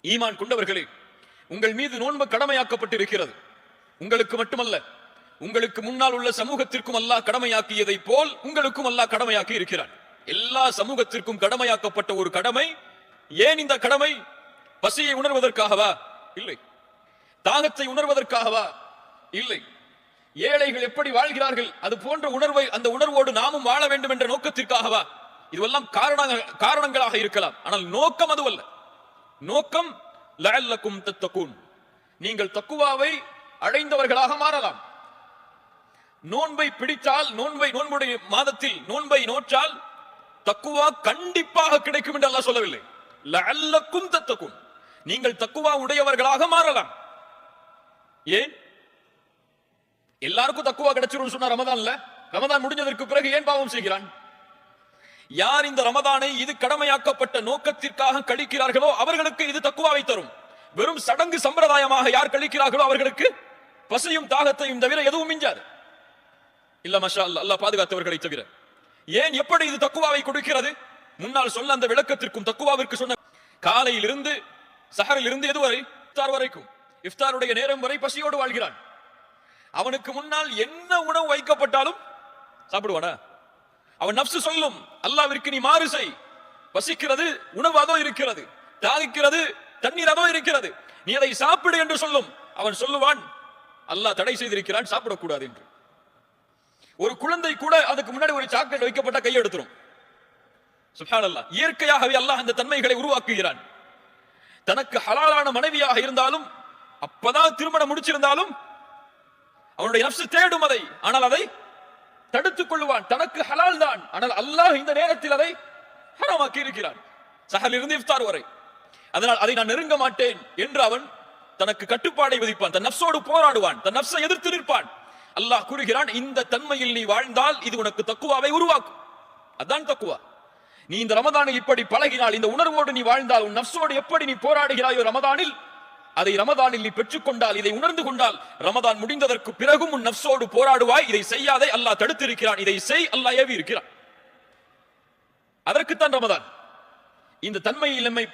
ஈமான் கொண்டவர்களே, உங்கள் மீது நோன்பு கடமையாக்கப்பட்டிருக்கிறது. உங்களுக்கு மட்டுமல்ல, உங்களுக்கு முன்னால் உள்ள சமூகத்திற்கும் அல்லாஹ் கடமையாக்கியதை போல் உங்களுக்கும் அல்லாஹ் கடமையாக்கி இருக்கிறான். எல்லா சமூகத்திற்கும் கடமையாக்கப்பட்ட ஒரு கடமை. ஏன் இந்த கடமை? பசியை உணர்வதற்காகவா? இல்லை. தாகத்தை உணர்வதற்காகவா? இல்லை. ஏழைகள் எப்படி வாழ்கிறார்கள் அது போன்ற உணர்வை, அந்த உணர்வோடு நாமும் வாழ வேண்டும் என்ற நோக்கத்திற்காகவா? இதுவெல்லாம் காரணங்களாக இருக்கலாம். ஆனால் நோக்கம் அதுவல்ல. நோக்கம் லஅல்லக்கும் தத்தகூன், நீங்கள் தக்குவாவை அடைந்தவர்களாக மாறலாம். நோன்பை பிடித்தால், நோன்புடைய மாதத்தில் நோன்பை நோற்றால் தக்குவா கண்டிப்பாக கிடைக்கும் என்று அல்லாஹ் சொல்லவில்லை. லஅல்லக்கும் தத்தகூன், நீங்கள் தக்குவா உடையவர்களாக மாறலாம். ஏன் எல்லாருக்கும் தக்குவா கிடைச்சிரும் சொன்னா ரமதான்ல? ரமதான் முடிஞ்சதற்கு பிறகு ஏன் பாவம் செய்கிறான்? யார் இந்த ரமதானை இது கடமையாக்கப்பட்ட நோக்கத்திற்காக கழிக்கிறார்களோ அவர்களுக்கு இது தக்குவாவை தரும். வெறும் சடங்கு சம்பிரதாயமாக யார் கழிக்கிறார்களோ அவர்களுக்கு பசியும் தாகத்தையும் தவிர எதுவும் மிஞ்சாது. இல்ல மஷா அல்லாஹ், அல்லாஹ் பாதுகாத்தவர்களை தவிர. ஏன், எப்படி இது தக்குவாவை கொடுக்கிறது? முன்னால் சொல்ல அந்த விளக்கத்திற்கும் தக்குவாவிற்கு சொன்ன காலையில் இருந்து சஹரில் இருந்து எதுவரை? இஃப்தார் வரைக்கும். இஃப்தாருடைய நேரம் வரை பசியோடு வாழ்கிறான். அவனுக்கு முன்னால் என்ன உணவு வைக்கப்பட்டாலும் சாப்பிடுவானா? அவன் நப்சு சொல்லும், அல்லாஹ்விற்கு நீ மாறு செய். பசிக்கிறது, உணவு அதோ இருக்கிறது. தாகிக்கிறது, தண்ணீர் அதோ இருக்கிறது. நீ அதை சாப்பிடு என்று சொல்லும். அவன் சொல்லுவான், அல்லாஹ் தடை செய்திருக்கிறான், சாப்பிடக்கூடாது என்று. ஒரு குழந்தை கூட அதுக்கு முன்னாடி ஒரு சாக்லேட் வைக்கப்பட்ட கையை எடுத்துரும். சுப்ஹானல்லாஹ். இயற்கையாகவே அல்லாஹ் அந்த தன்மைகளை உருவாக்குகிறான். தனக்கு ஹலாலான மனைவியாக இருந்தாலும், அப்பதான் திருமணம் முடிச்சிருந்தாலும் அவனுடைய நப்சு தேடும் அதை. ஆனால் அதை தடுத்துக் கொள்வான். தனக்கு ஹலால் தான், ஆனால் அல்லாஹ் இந்த நேரத்தில் அதை ஹராமாக்கி இருக்கிறான். சஹரில் இருந்து இஃப்தார் வரை. அதனால் அதை நான் நெருங்க மாட்டேன் என்று அவன் தனக்கு கட்டுப்பாடை விதிப்பான். தன் நப்சோடு போராடுவான், தன் நப்சை எதிர்த்து நிற்பான். அல்லாஹ் கூறுகிறான், இந்த தன்மையில் நீ வாழ்ந்தால் இது உனக்கு தக்குவாவை உருவாக்கும். அதான் தக்குவா. நீ இந்த ரமதானில் இப்படி பழகினால், இந்த உணர்வோடு நீ வாழ்ந்தால், உன் நப்சோடு எப்படி நீ போராடுகிறாயோ ரமதானில், அதை ரமதானில் நீ பெற்றுக் கொண்டால், இதை உணர்ந்து கொண்டால், ரமதான் முடிந்ததற்கு பிறகும் உன் நப்சோடு போராடுவாய். இதை செய்யாதே, அல்லாஹ் தடுத்திருக்கிறான். இதை செய், அல்லாஹ் ஏவி இருக்கிறான். அதற்குத்தான் ரமதான். இந்த தன்மையில் நம்மை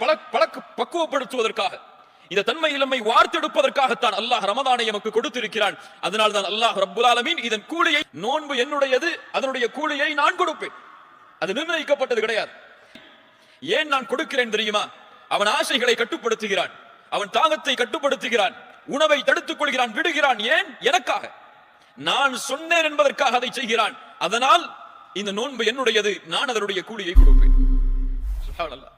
பக்குவப்படுத்துவதற்காக, இந்த தன்மையில் நம்மை வார்த்தெடுப்பதற்காகத்தான் அல்லாஹ் ரமதானை நமக்கு கொடுத்திருக்கிறான். அதனால் தான் அல்லாஹ் ரப்புல் ஆலமீன் இதன் கூலியை, நோன்பு என்னுடையது, அதனுடைய கூலியை நான் கொடுப்பேன். அது நிர்ணயிக்கப்பட்டது கிடையாது. ஏன் நான் கொடுக்கிறேன் தெரியுமா? அவன் ஆசைகளை கட்டுப்படுத்துகிறான், அவன் தாகத்தை கட்டுப்படுத்துகிறான், உணவை தடுத்துக் கொள்கிறான், விடுகிறான். ஏன்? எனக்காக. நான் சொன்னேன் என்பதற்காக அதை செய்கிறான். அதனால் இந்த நோன்பு என்னுடையது, நான் அதனுடைய கூலியை கொடுப்பேன். சுப்ஹானல்லாஹ்.